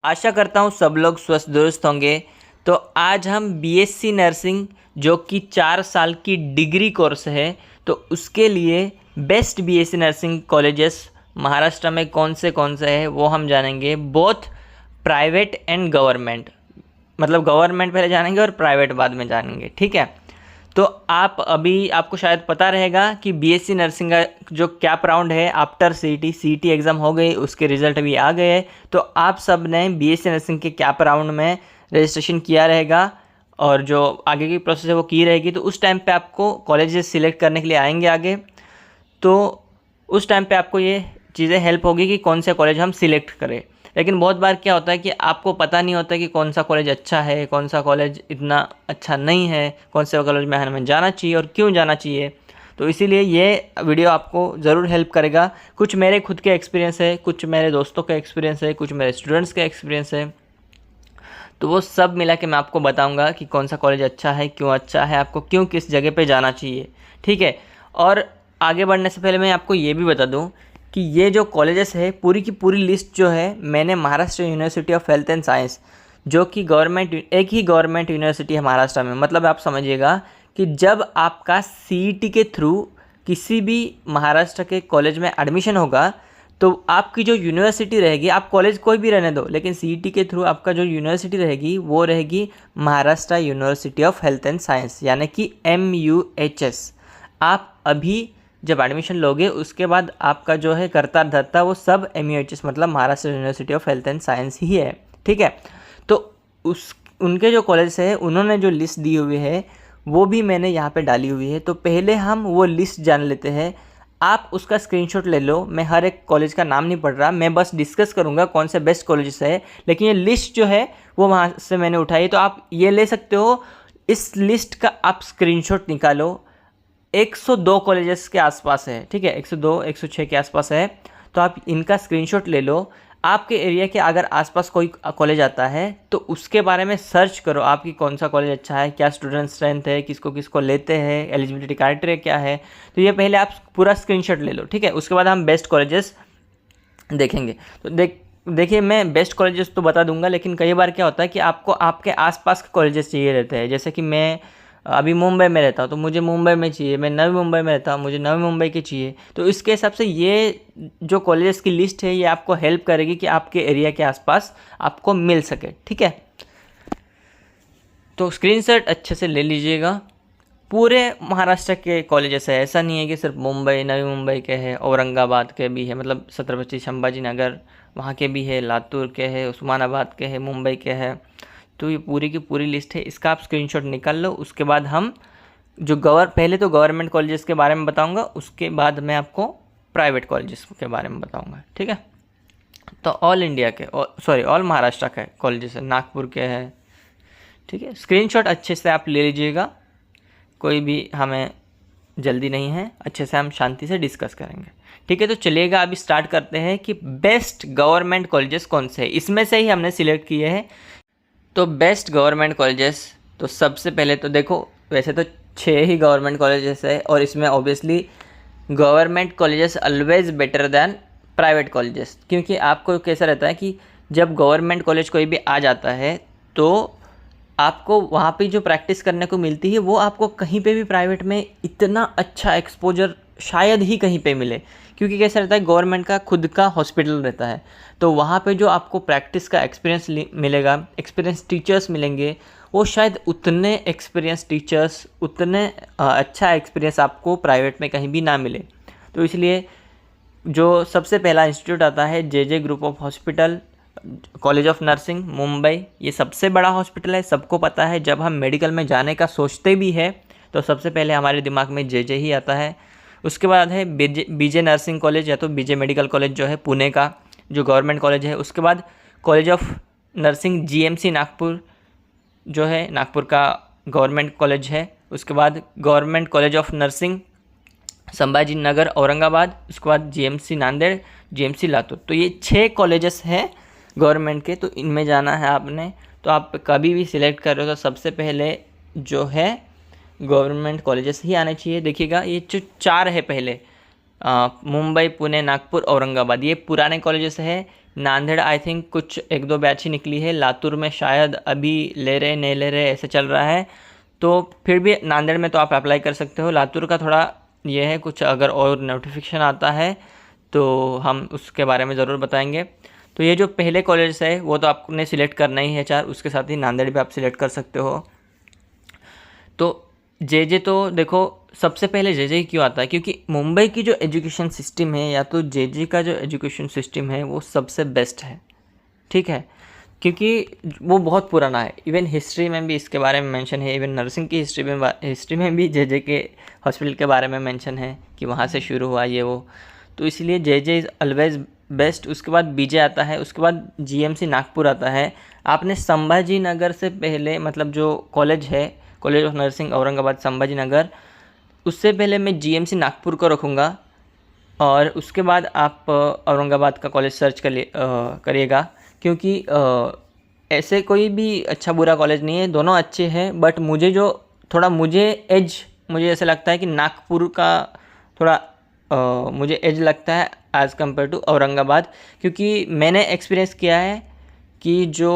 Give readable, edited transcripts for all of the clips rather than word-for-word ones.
आशा करता हूँ सब लोग स्वस्थ दुरुस्त होंगे। तो आज हम बीएससी नर्सिंग जो कि 4 साल की डिग्री कोर्स है, तो उसके लिए best BSc nursing colleges Maharashtra में कौन से हैं वो हम जानेंगे। बोथ प्राइवेट एंड गवर्नमेंट, मतलब गवर्नमेंट पहले जानेंगे और प्राइवेट बाद में जानेंगे, ठीक है। तो आपको शायद पता रहेगा कि बीएससी नर्सिंग का जो कैप राउंड है आफ्टर सीईटी एग्ज़ाम हो गई, उसके रिज़ल्ट भी आ गए हैं। तो आप सब ने बीएससी नर्सिंग के कैप राउंड में रजिस्ट्रेशन किया रहेगा और जो आगे की प्रोसेस है वो की रहेगी। तो उस टाइम पे आपको कॉलेजेस सिलेक्ट करने के लिए आएंगे आगे, तो उस टाइम पे आपको ये चीज़ें हेल्प होगी कि कौन से कॉलेज हम सिलेक्ट करें। लेकिन बहुत बार क्या होता है कि आपको पता नहीं होता कि कौन सा कॉलेज अच्छा है, कौन सा कॉलेज इतना अच्छा नहीं है, कौन से कॉलेज में हमें जाना चाहिए और क्यों जाना चाहिए। तो इसीलिए ये वीडियो आपको ज़रूर हेल्प करेगा। कुछ मेरे खुद के एक्सपीरियंस है, कुछ मेरे दोस्तों का एक्सपीरियंस है, कुछ मेरे स्टूडेंट्स का एक्सपीरियंस है। तो वो सब मिला के मैं आपको बताऊंगा कि कौन सा कॉलेज अच्छा है, क्यों अच्छा है, आपको क्यों किस जगह पे जाना चाहिए, ठीक है। और आगे बढ़ने से पहले मैं आपको ये भी बता दूं कि ये जो कॉलेजेस है पूरी की पूरी लिस्ट जो है मैंने Maharashtra University of Health and science, जो कि एक ही गवर्नमेंट यूनिवर्सिटी है महाराष्ट्र में। मतलब आप समझिएगा कि जब आपका सीईटी के थ्रू किसी भी महाराष्ट्र के कॉलेज में एडमिशन होगा तो आपकी जो यूनिवर्सिटी रहेगी, आप कॉलेज कोई भी रहने दो, लेकिन सीईटी के थ्रू आपका जो यूनिवर्सिटी रहेगी वो रहेगी Maharashtra University of Health and science, यानी कि MUHS। आप अभी जब एडमिशन लोगे उसके बाद आपका जो है करता धरता वो सब MUHS मतलब Maharashtra University of Health and Science ही है, ठीक है। तो उनके जो कॉलेज है उन्होंने जो लिस्ट दी हुई है वो भी मैंने यहाँ पे डाली हुई है। तो पहले हम वो लिस्ट जान लेते हैं। आप उसका स्क्रीनशॉट ले लो। मैं हर एक कॉलेज का नाम नहीं पढ़ रहा, मैं बस डिस्कस करूँगा कौन से बेस्ट कॉलेजेस है, लेकिन ये लिस्ट जो है वो वहाँ से मैंने उठाई। तो आप ये ले सकते हो, इस लिस्ट का आप स्क्रीनशॉट निकालो। 102 कॉलेजेस के आसपास है, ठीक है, 102 106 के आसपास है। तो आप इनका स्क्रीनशॉट ले लो। आपके एरिया के अगर आसपास कोई कॉलेज आता है तो उसके बारे में सर्च करो, आपकी कौन सा कॉलेज अच्छा है, क्या स्टूडेंट स्ट्रेंथ है, किसको किसको लेते हैं, एलिजिबिलिटी क्राइटेरिया क्या है। तो ये पहले आप पूरा स्क्रीनशॉट ले लो, ठीक है। उसके बाद हम बेस्ट कॉलेजेस देखेंगे। तो देखिए मैं बेस्ट कॉलेजेस तो बता दूंगा, लेकिन कई बार क्या होता है कि आपको आपके आसपास के कॉलेजेस चाहिए रहते हैं। जैसे कि मैं अभी मुंबई में रहता हूँ तो मुझे मुंबई में चाहिए, मैं नवी मुंबई में रहता हूँ मुझे नवी मुंबई के चाहिए। तो इसके हिसाब से ये जो कॉलेजेस की लिस्ट है ये आपको हेल्प करेगी कि आपके एरिया के आसपास आपको मिल सके, ठीक है। तो स्क्रीनशॉट अच्छे से ले लीजिएगा। पूरे महाराष्ट्र के कॉलेजेस है, ऐसा नहीं है कि सिर्फ मुंबई नवी मुंबई के हैं, औरंगाबाद के भी है, मतलब छत्रपति संभाजी नगर वहाँ के भी है, लातूर के है, उस्मानाबाद के है, मुंबई के है। तो ये पूरी की पूरी लिस्ट है, इसका आप स्क्रीनशॉट निकाल लो। उसके बाद हम जो पहले तो गवर्नमेंट कॉलेजेस के बारे में बताऊंगा, उसके बाद मैं आपको प्राइवेट कॉलेजेस के बारे में बताऊंगा, ठीक है। तो ऑल इंडिया के ऑल महाराष्ट्र के कॉलेजेस है, नागपुर के है, ठीक है। स्क्रीनशॉट अच्छे से आप ले लीजिएगा, कोई भी हमें जल्दी नहीं है, अच्छे से हम शांति से डिस्कस करेंगे, ठीक है। तो चलिएगा अभी स्टार्ट करते हैं कि बेस्ट गवर्नमेंट कॉलेजेस कौन से हैं। इसमें से ही हमने सिलेक्ट किए हैं। तो बेस्ट गवर्नमेंट कॉलेजेस, तो सबसे पहले तो देखो वैसे तो 6 ही गवर्नमेंट कॉलेजेस है और इसमें obviously government colleges always better than private colleges. क्योंकि आपको कैसा रहता है कि जब गवर्नमेंट कॉलेज कोई भी आ जाता है तो आपको वहाँ पे जो प्रैक्टिस करने को मिलती है वो आपको कहीं पे भी प्राइवेट में इतना अच्छा एक्सपोजर शायद ही कहीं पे मिले। क्योंकि कैसा रहता है गवर्नमेंट का खुद का हॉस्पिटल रहता है, तो वहाँ पे जो आपको प्रैक्टिस का एक्सपीरियंस मिलेगा, एक्सपीरियंस टीचर्स मिलेंगे, वो शायद उतने एक्सपीरियंस टीचर्स, उतने अच्छा एक्सपीरियंस आपको प्राइवेट में कहीं भी ना मिले। तो इसलिए जो सबसे पहला इंस्टीट्यूट आता है JJ group of hospital college of nursing Mumbai, ये सबसे बड़ा हॉस्पिटल है, सबको पता है। जब हम मेडिकल में जाने का सोचते भी है तो सबसे पहले हमारे दिमाग में JJ ही आता है। उसके बाद है BJ नर्सिंग कॉलेज या तो BJ मेडिकल कॉलेज जो है पुणे का जो गवर्नमेंट कॉलेज है। उसके बाद College of Nursing GMC Nagpur जो है नागपुर का गवर्नमेंट कॉलेज है। उसके बाद Government College of Nursing Sambhaji Nagar Aurangabad. उसके बाद GMC नांदेड़, GMC लातूर। तो ये 6 कॉलेजेस हैं गवर्नमेंट के, तो इनमें जाना है आपने। तो आप कभी भी सिलेक्ट कर रहे हो तो सबसे पहले जो है गवर्नमेंट कॉलेजेस ही आने चाहिए। देखिएगा ये जो 4 है पहले, मुंबई, पुणे, नागपुर, औरंगाबाद, ये पुराने कॉलेजेस है। नांदेड़ आई थिंक कुछ 1-2 बैच ही निकली है। लातूर में शायद अभी ले रहे नहीं ले रहे ऐसे चल रहा है, तो फिर भी नांदेड़ में तो आप अप्लाई कर सकते हो। लातूर का थोड़ा ये है, कुछ अगर और नोटिफिकेशन आता है तो हम उसके बारे में ज़रूर बताएंगे। तो ये जो पहले कॉलेज है वो तो आपने सिलेक्ट करना ही है 4, उसके साथ ही नांदेड़ भी आप सिलेक्ट कर सकते हो। तो जे तो देखो, सबसे पहले जे क्यों आता है, क्योंकि मुंबई की जो एजुकेशन सिस्टम है या तो जे का जो एजुकेशन सिस्टम है वो सबसे बेस्ट है, ठीक है, क्योंकि वो बहुत पुराना है। इवन हिस्ट्री में भी इसके बारे में मेंशन है, इवन नर्सिंग की हिस्ट्री में भी जे के हॉस्पिटल के बारे में मेंशन है कि वहाँ से शुरू हुआ ये वो। तो इसलिए जे इज़ ऑलवेज बेस्ट। उसके बाद बीजे आता है, उसके बाद जीएमसी नागपुर आता है। आपने संभाजी नगर से पहले, मतलब जो कॉलेज है, College of Nursing Aurangabad Sambhaji Nagar, उससे पहले मैं जीएमसी नागपुर को रखूँगा। और उसके बाद आप औरंगाबाद का कॉलेज सर्च करिएगा, क्योंकि ऐसे कोई भी अच्छा बुरा कॉलेज नहीं है, दोनों अच्छे हैं। बट मुझे जो थोड़ा मुझे ऐसा लगता है कि नागपुर का थोड़ा मुझे एज लगता है एज़ कम्पेयर टू औरंगाबाद, क्योंकि मैंने एक्सपीरियंस किया है कि जो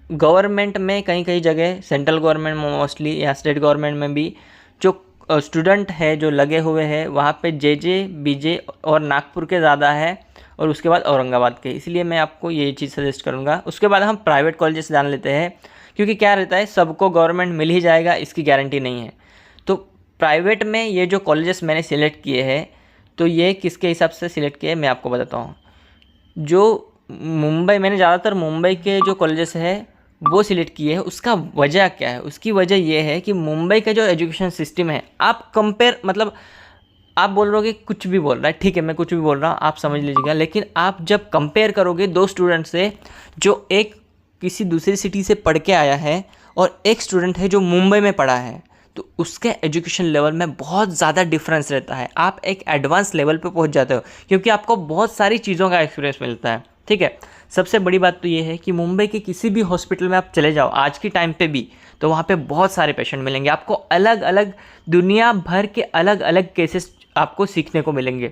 गवर्नमेंट में कई कई जगह, सेंट्रल गवर्नमेंट में मोस्टली या स्टेट गवर्नमेंट में भी जो स्टूडेंट है जो लगे हुए हैं, वहाँ पे जे बीजे और नागपुर के ज़्यादा है, और उसके बाद औरंगाबाद के। इसलिए मैं आपको ये चीज़ सजेस्ट करूँगा। उसके बाद हम प्राइवेट कॉलेजेस जान लेते हैं, क्योंकि क्या रहता है, सबको गवर्नमेंट मिल ही जाएगा इसकी गारंटी नहीं है। तो प्राइवेट में ये जो कॉलेजेस मैंने सिलेक्ट किए हैं, तो ये किसके हिसाब से सिलेक्ट किए मैं आपको बताता हूँ। जो मुंबई, मैंने ज़्यादातर मुंबई के जो कॉलेजेस है वो सिलेक्ट किए हैं। उसका वजह क्या है, उसकी वजह ये है कि मुंबई का जो एजुकेशन सिस्टम है, आप कंपेयर, मतलब आप बोल रहे हो कि कुछ भी बोल रहा है, ठीक है, मैं कुछ भी बोल रहा हूँ, आप समझ लीजिएगा। लेकिन आप जब कंपेयर करोगे दो स्टूडेंट से, जो एक किसी दूसरी सिटी से पढ़ के आया है और एक स्टूडेंट है जो मुंबई में पढ़ा है, तो उसके एजुकेशन लेवल में बहुत ज़्यादा डिफरेंस रहता है। आप एक एडवांस लेवल पे पहुंच जाते हो, क्योंकि आपको बहुत सारी चीज़ों का एक्सपीरियंस मिलता है, ठीक है। सबसे बड़ी बात तो ये है कि मुंबई के किसी भी हॉस्पिटल में आप चले जाओ आज की टाइम पे भी, तो वहाँ पे बहुत सारे पेशेंट मिलेंगे आपको। अलग अलग दुनिया भर के अलग अलग केसेस आपको सीखने को मिलेंगे।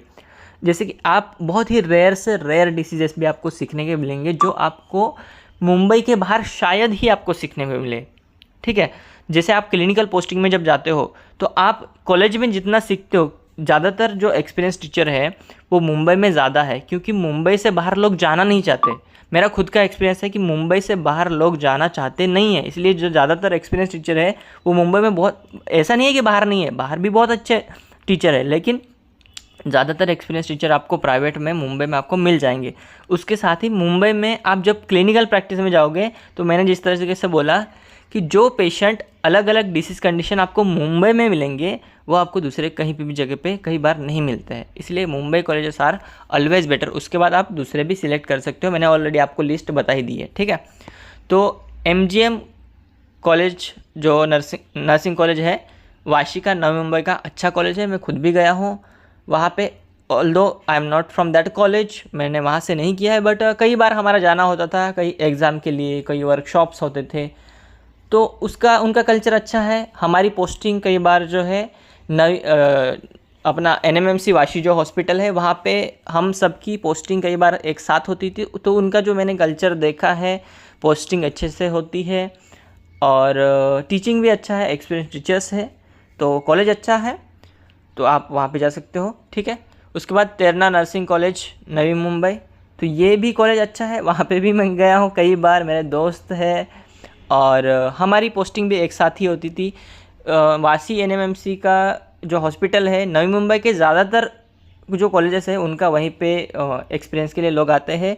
जैसे कि आप बहुत ही रेयर से रेयर डिसीजेस भी आपको सीखने के मिलेंगे, जो आपको मुंबई के बाहर शायद ही आपको सीखने को मिले, ठीक है। जैसे आप क्लिनिकल पोस्टिंग में जब जाते हो, तो आप कॉलेज में जितना सीखते हो, ज़्यादातर जो एक्सपीरियंस टीचर है वो मुंबई में ज़्यादा है, क्योंकि मुंबई से बाहर लोग जाना नहीं चाहते। मेरा खुद का एक्सपीरियंस है कि मुंबई से बाहर लोग जाना चाहते नहीं है, इसलिए जो ज़्यादातर एक्सपीरियंस टीचर है वो मुंबई में बहुत, ऐसा नहीं है कि बाहर नहीं है, बाहर भी बहुत अच्छे टीचर है, लेकिन ज़्यादातर एक्सपीरियंस टीचर आपको प्राइवेट में मुंबई में आपको मिल जाएंगे। उसके साथ ही मुंबई में आप जब क्लिनिकल प्रैक्टिस में जाओगे, तो मैंने जिस तरह से बोला कि जो पेशेंट अलग अलग डिसीज़ कंडीशन आपको मुंबई में मिलेंगे, वो आपको दूसरे कहीं भी जगह पे कई बार नहीं मिलते हैं। इसलिए Mumbai colleges are always better. उसके बाद आप दूसरे भी सिलेक्ट कर सकते हो, मैंने ऑलरेडी आपको लिस्ट बता ही दी है, ठीक है। तो MGM कॉलेज जो नर्सिंग कॉलेज है, वाशी का, नवी मुंबई का अच्छा कॉलेज है। मैं खुद भी गया हूँ वहाँ पे, although I am not from that college, मैंने वहाँ से नहीं किया है, बट कई बार हमारा जाना होता था, कई एग्ज़ाम के लिए, कई वर्कशॉप्स होते थे, तो उनका कल्चर अच्छा है। हमारी पोस्टिंग कई बार जो है अपना NMMC वाशी जो हॉस्पिटल है, वहाँ पे हम सबकी पोस्टिंग कई बार एक साथ होती थी। तो उनका जो मैंने कल्चर देखा है, पोस्टिंग अच्छे से होती है और टीचिंग भी अच्छा है, एक्सपीरियंस टीचर्स है, तो कॉलेज अच्छा है, तो आप वहाँ पे जा सकते हो, ठीक है। उसके बाद तेरना नर्सिंग कॉलेज नवी मुंबई, तो ये भी कॉलेज अच्छा है, वहाँ पे भी मैं गया हूँ कई बार, मेरे दोस्त है और हमारी पोस्टिंग भी एक साथ ही होती थी। वाशी NMMC का जो हॉस्पिटल है, नवी मुंबई के ज़्यादातर जो कॉलेजेस हैं उनका वहीं पे एक्सपीरियंस के लिए लोग आते हैं।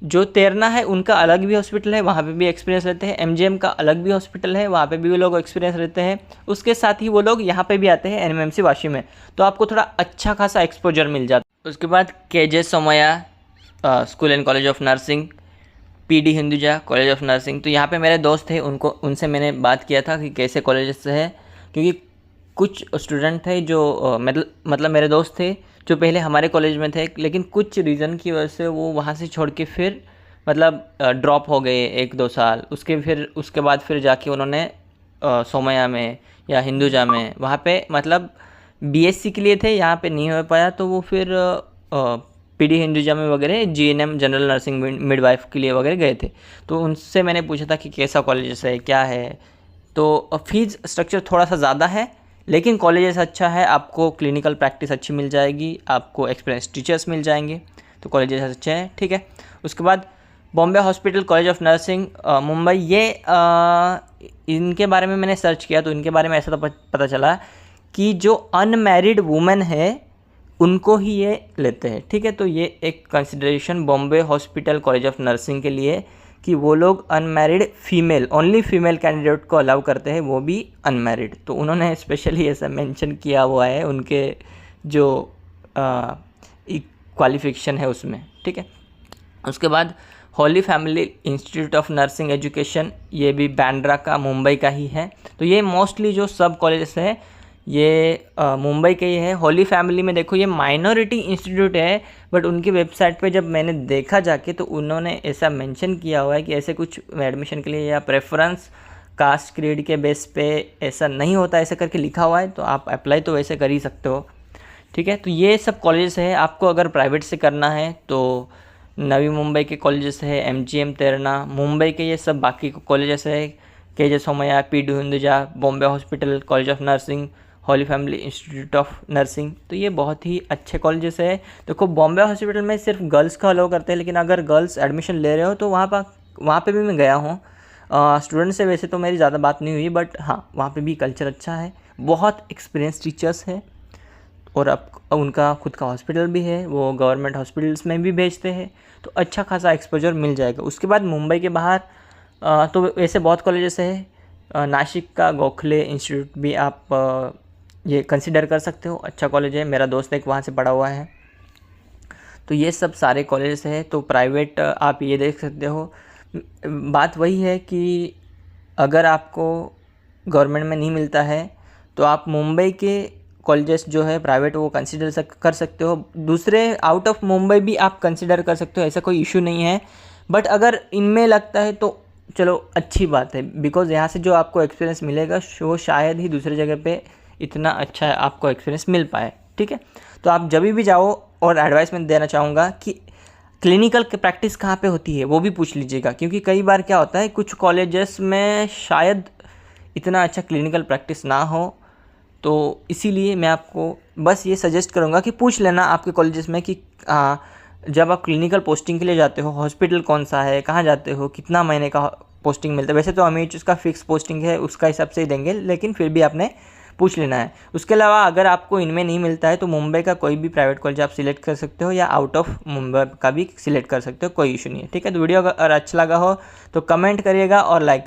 जो तेरना है उनका अलग भी हॉस्पिटल है, वहाँ पे भी एक्सपीरियंस लेते हैं। MGM का अलग भी हॉस्पिटल है, वहाँ पे भी वो लोग एक्सपीरियंस लेते हैं। उसके साथ ही वो लोग यहाँ पे भी आते हैं NMMC वाशी में, तो आपको थोड़ा अच्छा खासा एक्सपोजर मिल जाता है। उसके बाद KJ Somaiya school and college of nursing, PD Hinduja college of nursing, तो यहाँ पे मेरे दोस्त थे, उनसे मैंने बात किया था कि कैसे कॉलेजेस है, क्योंकि कुछ स्टूडेंट थे जो मतलब मेरे दोस्त थे जो पहले हमारे कॉलेज में थे, लेकिन कुछ रीज़न की वजह से वो वहाँ से छोड़ के फिर मतलब ड्रॉप हो गए 1-2 साल। उसके बाद फिर जाके उन्होंने सोमैया में या हिंदुजा में, वहाँ पे मतलब बीएससी के लिए थे, यहाँ पे नहीं हो पाया तो वो फिर पीडी हिंदुजा में वगैरह जीएनएम जनरल नर्सिंग मिडवाइफ के लिए वगैरह गए थे। तो उनसे मैंने पूछा था कि कैसा कॉलेजेस है, क्या है। तो फीस स्ट्रक्चर थोड़ा सा ज़्यादा है, लेकिन कॉलेजेस अच्छा है, आपको क्लिनिकल प्रैक्टिस अच्छी मिल जाएगी, आपको एक्सपीरियंस टीचर्स मिल जाएंगे, तो कॉलेजेस अच्छे हैं, ठीक है। उसके बाद Bombay hospital college of nursing Mumbai, ये इनके बारे में मैंने सर्च किया तो इनके बारे में ऐसा तो पता चला कि जो अनमैरिड वुमेन है उनको ही ये लेते हैं, ठीक है। तो ये एक consideration Bombay hospital college of nursing के लिए कि वो लोग unmarried female, only female candidate को अलाउ करते हैं, वो भी अनमैरिड। तो उन्होंने स्पेशली ऐसा मेंशन किया हुआ है उनके जो क्वालिफिकेशन है उसमें, ठीक है। उसके बाद Holi family institute of nursing education, ये भी बांद्रा का, मुंबई का ही है। तो ये मोस्टली जो सब कॉलेजेस है ये मुंबई के ही है। होली फैमिली में देखो ये माइनॉरिटी इंस्टीट्यूट है, बट उनकी वेबसाइट पे जब मैंने देखा जाके तो उन्होंने ऐसा मेंशन किया हुआ है कि ऐसे कुछ एडमिशन के लिए या प्रेफरेंस कास्ट क्रीड के बेस पे ऐसा नहीं होता, ऐसा करके लिखा हुआ है। तो आप अप्लाई तो वैसे कर ही सकते हो, ठीक है। तो ये सब कॉलेजेस है। आपको अगर प्राइवेट से करना है तो नवी मुंबई के कॉलेजेस है, एमजीएम तेरणा, मुंबई के ये सब बाकी कॉलेजेस है, KJ Somaiya, PD Hinduja, Bombay hospital college of nursing, holy family institute of nursing. तो ये बहुत ही अच्छे कॉलेजेस है। देखो बॉम्बे हॉस्पिटल में सिर्फ गर्ल्स का अलाउ करते हैं, लेकिन अगर गर्ल्स एडमिशन ले रहे हो तो वहाँ पे भी मैं गया हूँ। स्टूडेंट से वैसे तो मेरी ज़्यादा बात नहीं हुई, बट हाँ वहाँ पे भी कल्चर अच्छा है, बहुत एक्सपीरियंस टीचर्स है, और अब उनका खुद का हॉस्पिटल भी है, वो गवर्नमेंट हॉस्पिटल्स में भी भेजते हैं, तो अच्छा खासा एक्सपोजर मिल जाएगा। उसके बाद मुंबई के बाहर तो ऐसे बहुत कॉलेजेस है। नासिक का गोखले इंस्टीट्यूट भी आप ये कंसिडर कर सकते हो, अच्छा कॉलेज है, मेरा दोस्त एक वहाँ से पढ़ा हुआ है। तो ये सब सारे कॉलेजेस हैं। तो प्राइवेट आप ये देख सकते हो। बात वही है कि अगर आपको गवर्नमेंट में नहीं मिलता है तो आप मुंबई के कॉलेजेस जो है प्राइवेट वो कंसिडर कर सकते हो। दूसरे आउट ऑफ मुंबई भी आप कंसिडर कर सकते हो, ऐसा कोई इशू नहीं है। बट अगर इनमें लगता है तो चलो अच्छी बात है, बिकॉज़ यहाँ से जो आपको एक्सपीरियंस मिलेगा वो शायद ही दूसरी जगह पे इतना अच्छा आपको एक्सपीरियंस मिल पाए, ठीक है। तो आप जब भी जाओ, और एडवाइस मैं देना चाहूँगा कि क्लिनिकल की प्रैक्टिस कहाँ पे होती है वो भी पूछ लीजिएगा, क्योंकि कई बार क्या होता है कुछ कॉलेजेस में शायद इतना अच्छा क्लिनिकल प्रैक्टिस ना हो। तो इसीलिए मैं आपको बस ये सजेस्ट करूँगा कि पूछ लेना आपके कॉलेजेस में कि जब आप क्लिनिकल पोस्टिंग के लिए जाते हो हॉस्पिटल कौन सा है, कहाँ जाते हो, कितना महीने का पोस्टिंग मिलता है। वैसे तो हमें उसका फिक्स पोस्टिंग है, उसका हिसाब से ही देंगे, लेकिन फिर भी आपने पूछ लेना है। उसके अलावा अगर आपको इनमें नहीं मिलता है तो मुंबई का कोई भी प्राइवेट कॉलेज आप सिलेक्ट कर सकते हो, या आउट ऑफ मुंबई का भी सिलेक्ट कर सकते हो, कोई इशू नहीं है, ठीक है। तो वीडियो अगर अच्छा लगा हो तो कमेंट करिएगा और लाइक